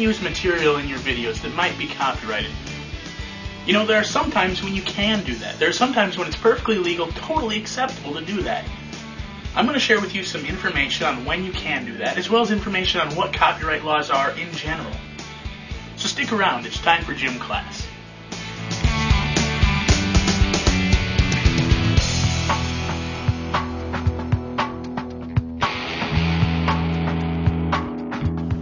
use material in your videos that might be copyrighted. You know, there are some times when you can do that. There are some times when it's perfectly legal, totally acceptable to do that. I'm going to share with you some information on when you can do that, as well as information on what copyright laws are in general. So stick around, it's time for gym class.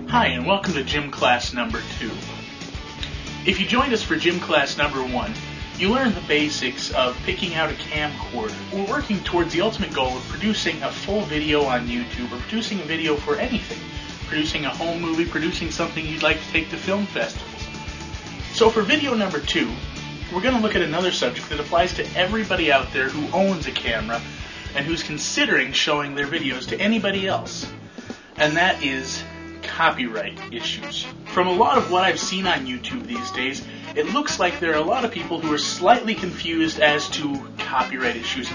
Hi, and welcome to gym class number 2. If you joined us for gym class number 1, you learned the basics of picking out a camcorder. We're working towards the ultimate goal of producing a full video on YouTube, or producing a video for anything. Producing a home movie, producing something you'd like to take to film festivals. So for video number 2, we're going to look at another subject that applies to everybody out there who owns a camera and who's considering showing their videos to anybody else. And that is copyright issues. From a lot of what I've seen on YouTube these days, it looks like there are a lot of people who are slightly confused as to copyright issues.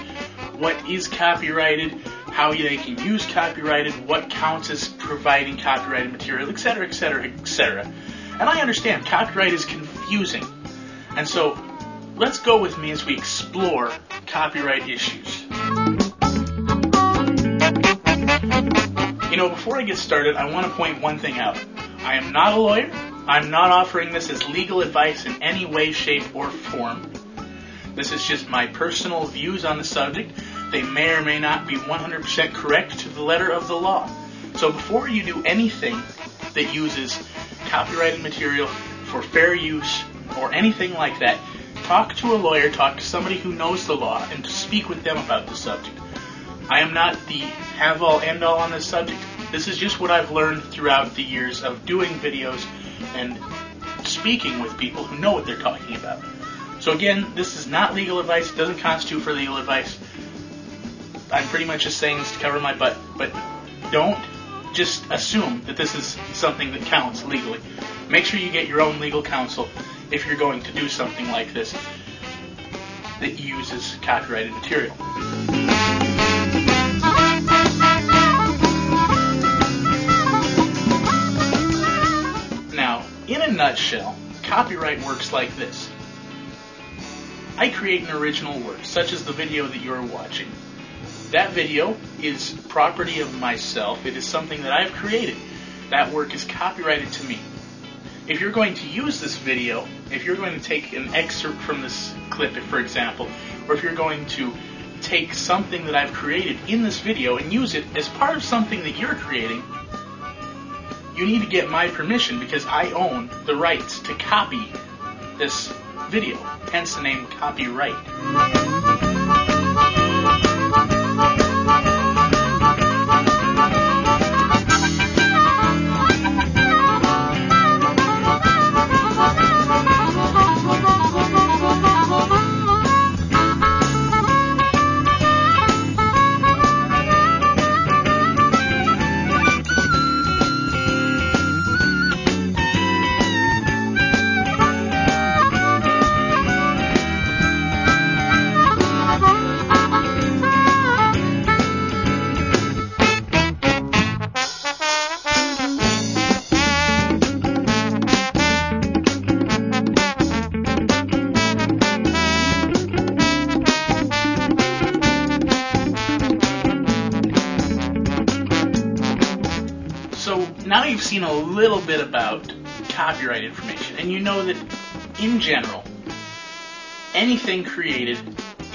What is copyrighted, how they can use copyrighted, what counts as providing copyrighted material, etc., etc., etc. And I understand copyright is confusing. And so let's go with me as we explore copyright issues. You know, before I get started, I want to point one thing out. I am not a lawyer. I'm not offering this as legal advice in any way, shape, or form. This is just my personal views on the subject. They may or may not be 100% correct to the letter of the law. So before you do anything that uses copyrighted material for fair use or anything like that, talk to a lawyer, talk to somebody who knows the law, and speak with them about the subject. I am not the have-all, end-all on this subject. This is just what I've learned throughout the years of doing videos and speaking with people who know what they're talking about. So again, this is not legal advice. It doesn't constitute for legal advice. I'm pretty much just saying this to cover my butt. But don't just assume that this is something that counts legally. Make sure you get your own legal counsel if you're going to do something like this that uses copyrighted material. In a nutshell, copyright works like this. I create an original work, such as the video that you're watching. That video is property of myself. It is something that I've created. That work is copyrighted to me. If you're going to use this video, if you're going to take an excerpt from this clip, for example, or if you're going to take something that I've created in this video and use it as part of something that you're creating, you need to get my permission because I own the rights to copy this video, hence the name copyright. So now you've seen a little bit about copyright information, and you know that in general, anything created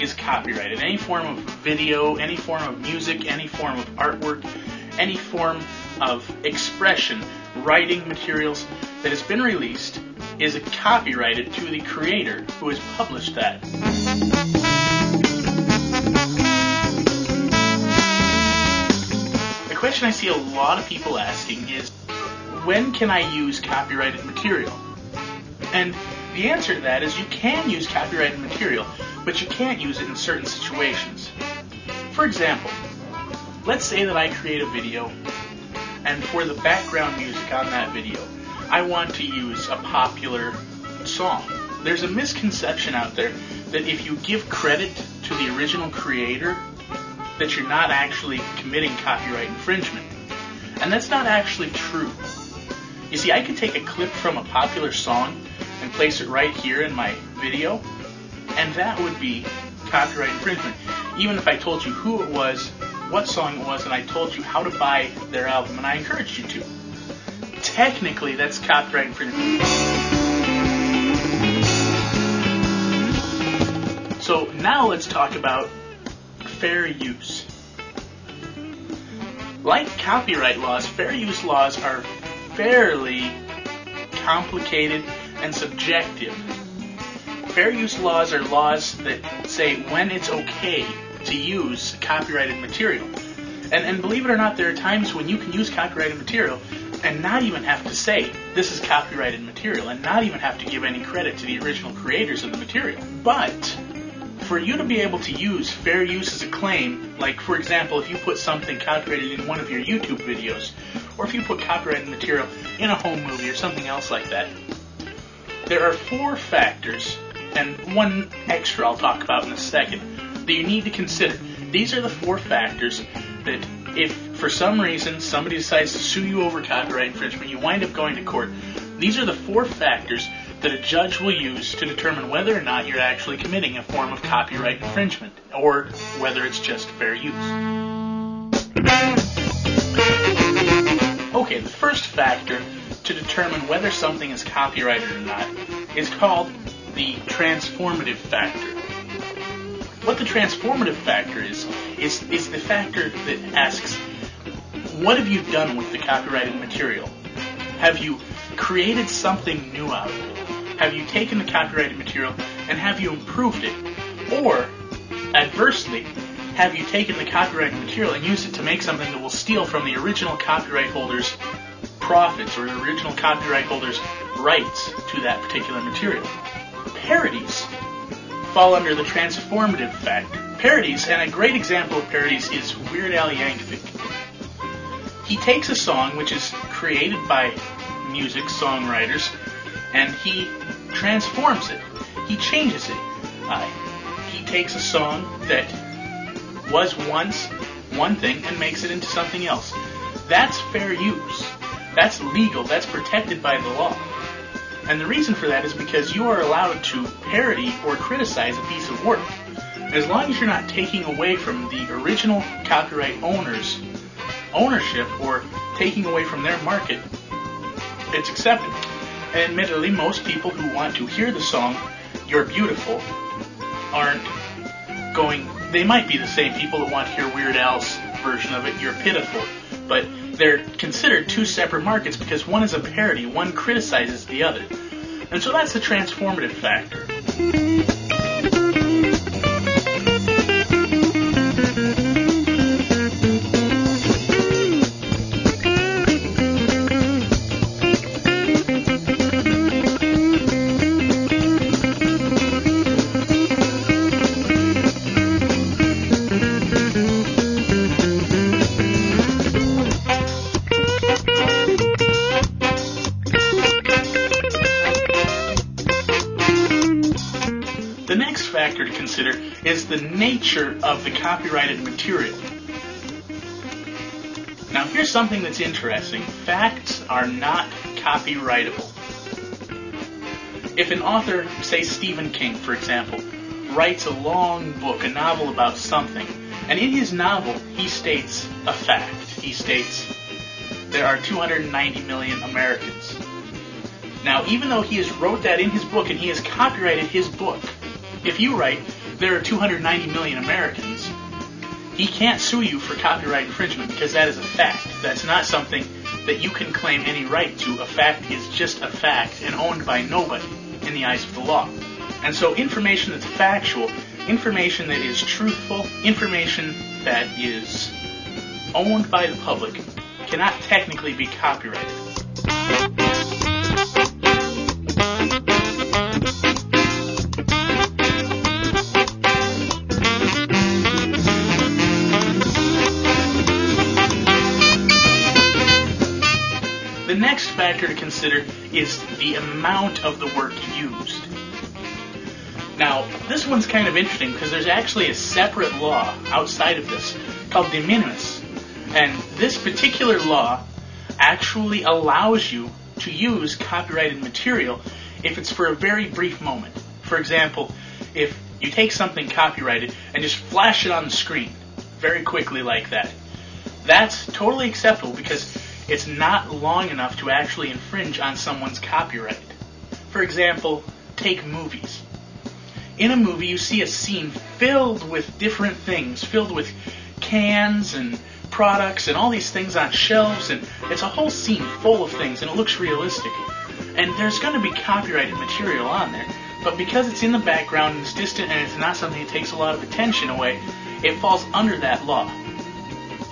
is copyrighted. Any form of video, any form of music, any form of artwork, any form of expression, writing materials that has been released is copyrighted to the creator who has published that. The question I see a lot of people asking is, when can I use copyrighted material? And the answer to that is you can use copyrighted material, but you can't use it in certain situations. For example, let's say that I create a video, and for the background music on that video, I want to use a popular song. There's a misconception out there that if you give credit to the original creator, that you're not actually committing copyright infringement. And that's not actually true. You see, I could take a clip from a popular song and place it right here in my video, and that would be copyright infringement. Even if I told you who it was, what song it was, and I told you how to buy their album, and I encouraged you to. Technically, that's copyright infringement. So now let's talk about fair use. Like copyright laws, fair use laws are fairly complicated and subjective. Fair use laws are laws that say when it's okay to use copyrighted material. And believe it or not, there are times when you can use copyrighted material and not even have to say this is copyrighted material and not even have to give any credit to the original creators of the material. But for you to be able to use fair use as a claim, like for example, if you put something copyrighted in one of your YouTube videos, or if you put copyrighted material in a home movie or something else like that, there are 4 factors, and one extra I'll talk about in a second, that you need to consider. These are the 4 factors that if for some reason somebody decides to sue you over copyright infringement, you wind up going to court. These are the 4 factors that a judge will use to determine whether or not you're actually committing a form of copyright infringement, or whether it's just fair use. Okay, the first factor to determine whether something is copyrighted or not is called the transformative factor. What the transformative factor is the factor that asks, what have you done with the copyrighted material? Have you created something new out of it? Have you taken the copyrighted material and have you improved it? Or, adversely, have you taken the copyrighted material and used it to make something that will steal from the original copyright holder's profits or the original copyright holder's rights to that particular material? Parodies fall under the transformative factor. Parodies, and a great example of parodies is Weird Al Yankovic. He takes a song which is created by music songwriters and he transforms it. He changes it. He takes a song that was once one thing and makes it into something else. That's fair use. That's legal. That's protected by the law. And the reason for that is because you are allowed to parody or criticize a piece of work. As long as you're not taking away from the original copyright owner's ownership or taking away from their market, it's acceptable. And admittedly, most people who want to hear the song, You're Beautiful, aren't going... They might be the same people that want to hear Weird Al's version of it, You're Pitiful. But they're considered 2 separate markets because one is a parody, one criticizes the other. And so that's the transformative factor. The next factor to consider is the nature of the copyrighted material. Now here's something that's interesting. Facts are not copyrightable. If an author, say Stephen King for example, writes a long book, a novel about something, and in his novel he states a fact. He states there are 290 million Americans. Now even though he has wrote that in his book and he has copyrighted his book, if you write, there are 290 million Americans, he can't sue you for copyright infringement because that is a fact. That's not something that you can claim any right to. A fact is just a fact and owned by nobody in the eyes of the law. And so information that's factual, information that is truthful, information that is owned by the public cannot technically be copyrighted. The next factor to consider is the amount of the work used. Now, this one's kind of interesting because there's actually a separate law outside of this called de minimis. And this particular law actually allows you to use copyrighted material if it's for a very brief moment. For example, if you take something copyrighted and just flash it on the screen very quickly like that, that's totally acceptable because it's not long enough to actually infringe on someone's copyright. For example, take movies. In a movie, you see a scene filled with different things, filled with cans and products and all these things on shelves, and it's a whole scene full of things, and it looks realistic. And there's going to be copyrighted material on there, but because it's in the background and it's distant and it's not something that takes a lot of attention away, it falls under that law.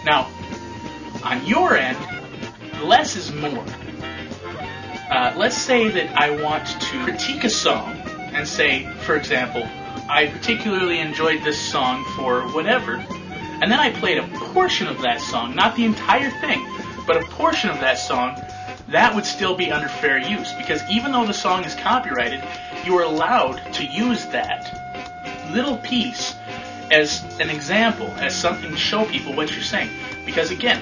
Now, on your end, less is more. Let's say that I want to critique a song and say, for example, I particularly enjoyed this song for whatever, and then I played a portion of that song, not the entire thing, but a portion of that song. That would still be under fair use, because even though the song is copyrighted, you are allowed to use that little piece as an example, as something to show people what you're saying. Because again,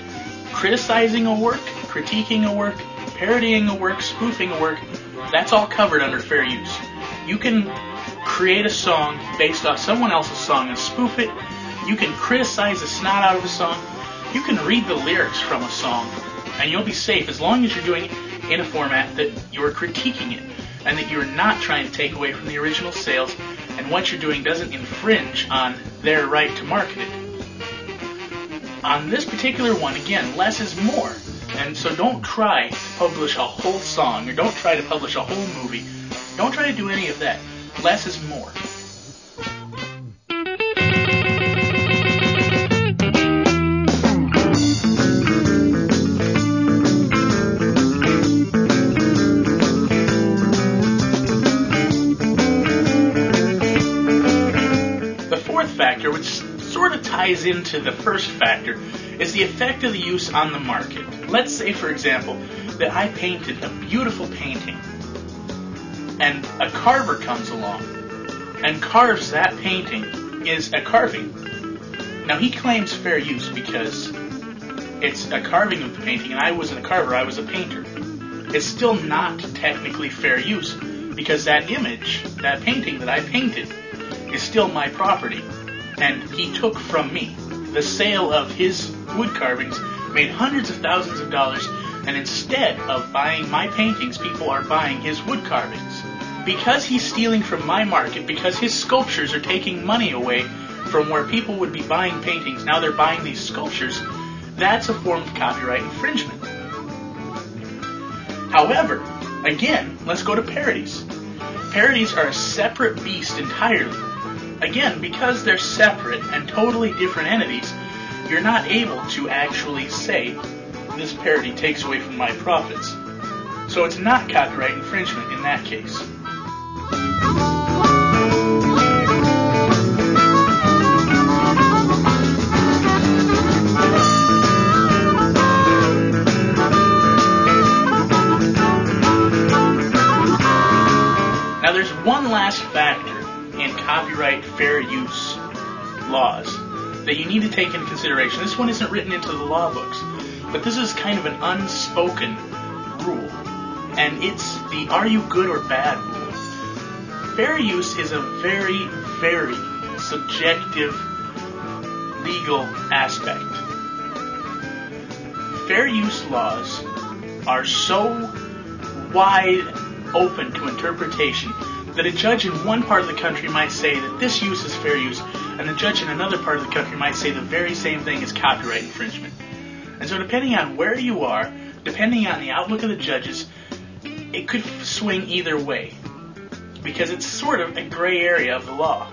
criticizing a work, critiquing a work, parodying a work, spoofing a work, that's all covered under fair use. You can create a song based off someone else's song and spoof it. You can criticize the snot out of a song. You can read the lyrics from a song, and you'll be safe as long as you're doing it in a format that you're critiquing it and that you're not trying to take away from the original sales, and what you're doing doesn't infringe on their right to market it. On this particular one, again, less is more. And so don't try to publish a whole song, or don't try to publish a whole movie. Don't try to do any of that. Less is more. The fourth factor, which sort of ties into the first factor, is the effect of the use on the market. Let's say, for example, that I painted a beautiful painting, and a carver comes along and carves that painting is a carving. Now, he claims fair use because it's a carving of the painting, and I wasn't a carver, I was a painter. It's still not technically fair use because that image, that painting that I painted, is still my property, and he took from me. The sale of his wood carvings made hundreds of thousands of dollars, and instead of buying my paintings, people are buying his wood carvings. Because he's stealing from my market, because his sculptures are taking money away from where people would be buying paintings, now they're buying these sculptures, that's a form of copyright infringement. However, again, let's go to parodies. Parodies are a separate beast entirely. Again, because they're separate and totally different entities, you're not able to actually say, this parody takes away from my profits. So it's not copyright infringement in that case. Now there's one last factor in copyright fair use laws that you need to take into consideration. This one isn't written into the law books, but this is kind of an unspoken rule, and it's the are you good or bad rule. Fair use is a very, very subjective legal aspect. Fair use laws are so wide open to interpretation that a judge in one part of the country might say that this use is fair use, and the judge in another part of the country might say the very same thing is copyright infringement. And so depending on where you are, depending on the outlook of the judges, it could swing either way, because it's sort of a gray area of the law.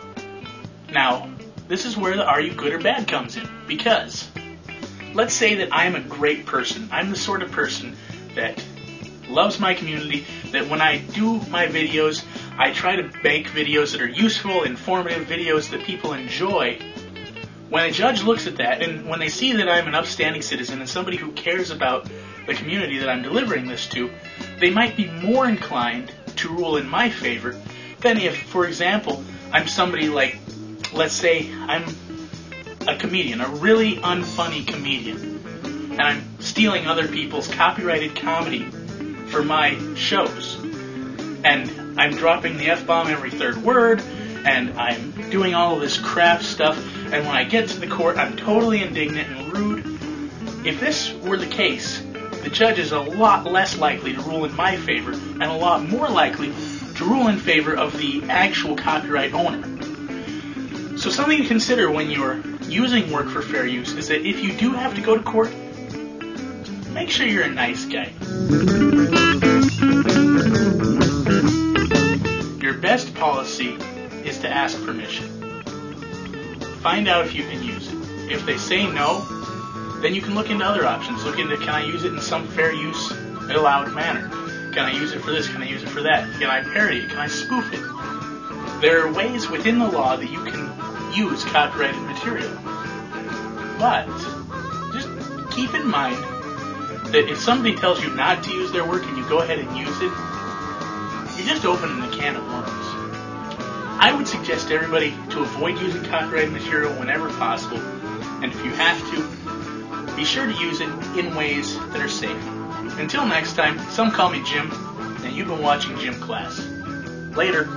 Now, this is where the are you good or bad comes in, because let's say that I'm a great person. I'm the sort of person that loves my community, that when I do my videos, I try to make videos that are useful, informative videos that people enjoy. When a judge looks at that, and when they see that I'm an upstanding citizen and somebody who cares about the community that I'm delivering this to, they might be more inclined to rule in my favor than if, for example, I'm somebody like, let's say I'm a comedian, a really unfunny comedian, and I'm stealing other people's copyrighted comedy for my shows. And I'm dropping the F-bomb every third word, and I'm doing all of this crap stuff, and when I get to the court, I'm totally indignant and rude. If this were the case, the judge is a lot less likely to rule in my favor, and a lot more likely to rule in favor of the actual copyright owner. So something to consider when you're using work for fair use is that if you do have to go to court, make sure you're a nice guy. Your best policy is to ask permission. Find out if you can use it. If they say no, then you can look into other options. Look into, can I use it in some fair use allowed manner? Can I use it for this? Can I use it for that? Can I parody it? Can I spoof it? There are ways within the law that you can use copyrighted material. But just keep in mind that if somebody tells you not to use their work and you go ahead and use it, you're just opening a can of worms. I would suggest to everybody to avoid using copyrighted material whenever possible, and if you have to, be sure to use it in ways that are safe. Until next time, some call me Jim, and you've been watching Gym Class. Later.